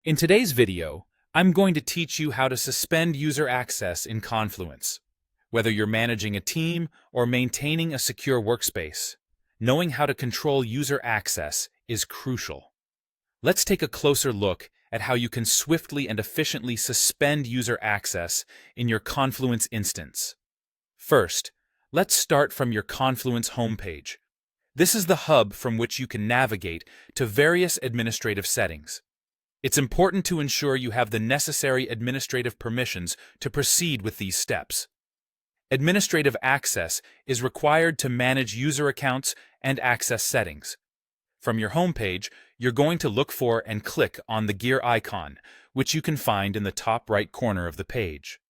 In today's video, I'm going to teach you how to suspend user access in Confluence. Whether you're managing a team or maintaining a secure workspace, knowing how to control user access is crucial. Let's take a closer look at how you can swiftly and efficiently suspend user access in your Confluence instance. First, let's start from your Confluence homepage. This is the hub from which you can navigate to various administrative settings. It's important to ensure you have the necessary administrative permissions to proceed with these steps. Administrative access is required to manage user accounts and access settings. From your homepage, you're going to look for and click on the gear icon, which you can find in the top right corner of the page.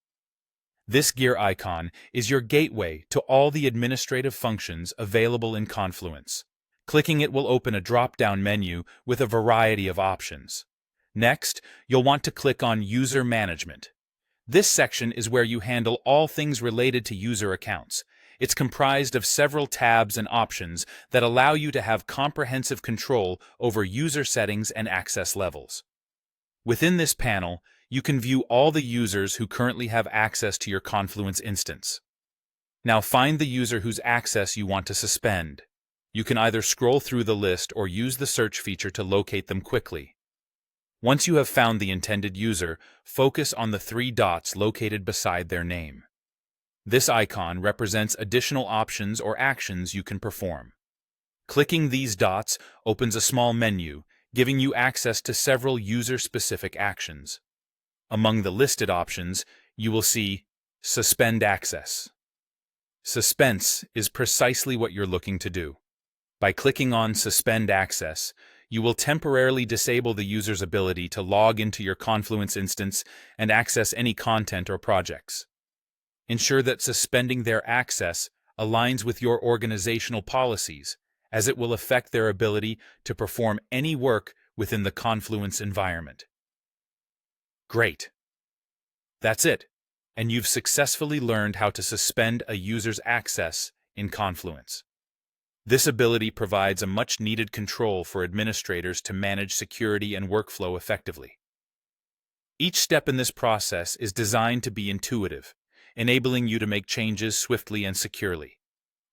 This gear icon is your gateway to all the administrative functions available in Confluence. Clicking it will open a drop-down menu with a variety of options. Next, you'll want to click on User Management. This section is where you handle all things related to user accounts. It's comprised of several tabs and options that allow you to have comprehensive control over user settings and access levels. Within this panel, you can view all the users who currently have access to your Confluence instance. Now find the user whose access you want to suspend. You can either scroll through the list or use the search feature to locate them quickly. Once you have found the intended user, focus on the three dots located beside their name. This icon represents additional options or actions you can perform. Clicking these dots opens a small menu, giving you access to several user-specific actions. Among the listed options, you will see Suspend Access. Suspense is precisely what you're looking to do. By clicking on Suspend Access, you will temporarily disable the user's ability to log into your Confluence instance and access any content or projects. Ensure that suspending their access aligns with your organizational policies, as it will affect their ability to perform any work within the Confluence environment. Great! That's it, and you've successfully learned how to suspend a user's access in Confluence. This ability provides a much-needed control for administrators to manage security and workflow effectively. Each step in this process is designed to be intuitive, enabling you to make changes swiftly and securely.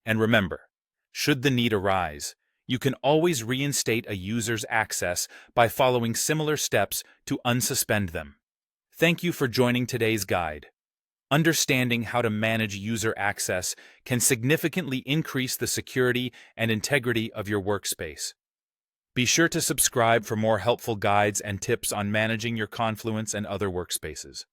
And remember, should the need arise, you can always reinstate a user's access by following similar steps to unsuspend them. Thank you for joining today's guide. Understanding how to manage user access can significantly increase the security and integrity of your workspace. Be sure to subscribe for more helpful guides and tips on managing your Confluence and other workspaces.